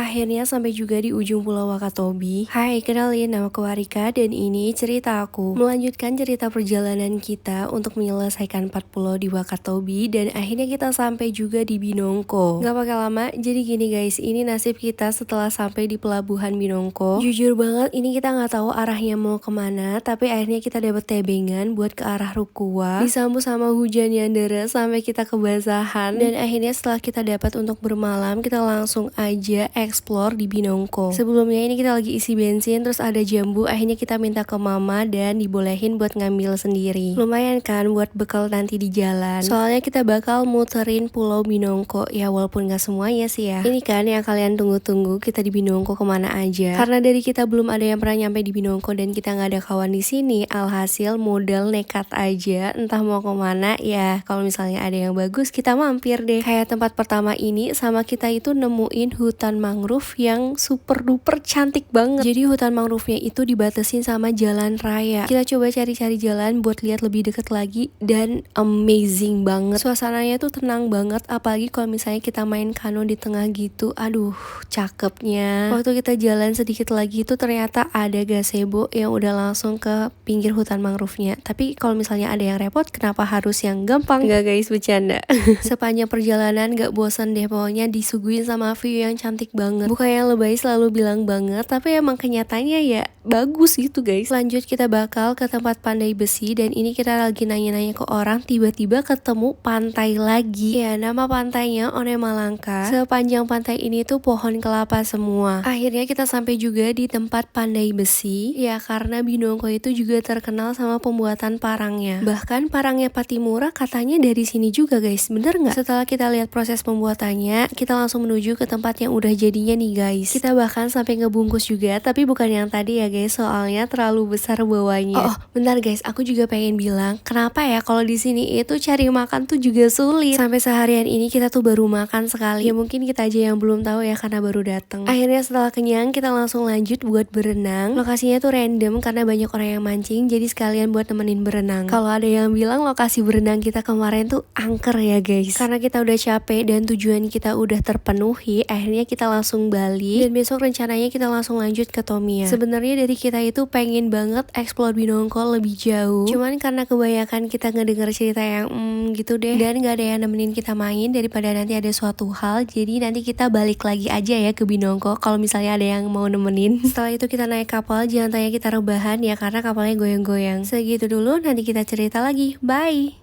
Akhirnya sampai juga di ujung Pulau Wakatobi. Hai, kenalin namaku Warika dan ini cerita aku. Melanjutkan cerita perjalanan kita untuk menyelesaikan 4 pulau di Wakatobi dan akhirnya kita sampai juga di Binongko. Gak pakai lama, jadi gini guys, ini nasib kita setelah sampai di pelabuhan Binongko. Jujur banget, ini kita nggak tahu arahnya mau kemana, tapi akhirnya kita dapat tebengan buat ke arah Rukua. Disambut sama hujan yang deras sampai kita kebasahan dan akhirnya setelah kita dapat untuk bermalam, kita langsung aja explore di Binongko. Sebelumnya ini kita lagi isi bensin, terus ada jambu, akhirnya kita minta ke mama dan dibolehin buat ngambil sendiri. Lumayan kan buat bekal nanti di jalan. Soalnya kita bakal muterin Pulau Binongko, ya walaupun gak semuanya sih ya. Ini kan yang kalian tunggu-tunggu, kita di Binongko kemana aja. Karena dari kita belum ada yang pernah nyampe di Binongko dan kita gak ada kawan di sini, alhasil modal nekat aja, entah mau kemana ya. Kalau misalnya ada yang bagus, kita mampir deh. Kayak tempat pertama ini sama kita itu nemuin hutan mangrove yang super duper cantik banget. Jadi hutan mangrove-nya itu dibatasin sama jalan raya. Kita coba cari-cari jalan buat lihat lebih deket lagi dan amazing banget. Suasananya tuh tenang banget, apalagi kalau misalnya kita main kano di tengah gitu. Aduh, cakepnya. Waktu kita jalan sedikit lagi tuh ternyata ada gazebo yang udah langsung ke pinggir hutan mangrove-nya. Tapi kalau misalnya ada yang repot, kenapa harus yang gampang? Enggak guys, bercanda. Sepanjang perjalanan gak bosan deh, pokoknya disuguhin sama view yang cantik banget. Bukan yang lebay selalu bilang banget, tapi emang kenyataannya ya bagus gitu guys. Lanjut kita bakal ke tempat pandai besi dan ini kita lagi nanya-nanya ke orang, tiba-tiba ketemu pantai lagi. Ya, nama pantainya Onemalangka. Sepanjang pantai ini tuh pohon kelapa semua. Akhirnya kita sampai juga di tempat pandai besi. Ya, karena Binongko itu juga terkenal sama pembuatan parangnya. Bahkan parangnya Patimura katanya dari sini juga guys, bener nggak? Setelah kita lihat proses pembuatannya, kita langsung menuju ke tempat yang udah jadinya nih guys. Kita bahkan sampai ngebungkus juga, tapi bukan yang tadi ya guys, soalnya terlalu besar bawahnya. Oh, bentar guys, aku juga pengen bilang, kenapa ya kalau di sini itu cari makan tuh juga sulit. Sampai seharian ini kita tuh baru makan sekali. Ya mungkin kita aja yang belum tahu ya karena baru datang. Akhirnya setelah kenyang, kita langsung lanjut buat berenang. Lokasinya tuh random karena banyak orang yang mancing, jadi sekalian buat nemenin berenang. Kalau ada yang bilang lokasi berenang kita kemarin tuh angker ya guys. Karena kita udah capek dan tujuan kita udah terpenuhi, akhirnya kita langsung balik dan besok rencananya kita langsung lanjut ke Tomia. Sebenarnya dari kita itu pengen banget explore Binongko lebih jauh, cuman karena kebanyakan kita ngedenger cerita yang gitu deh dan gak ada yang nemenin kita main daripada nanti ada suatu hal, jadi nanti kita balik lagi aja ya ke Binongko kalau misalnya ada yang mau nemenin. Setelah itu kita naik kapal, jangan tanya kita rebahan ya karena kapalnya goyang-goyang. Segitu dulu, nanti kita cerita lagi, bye.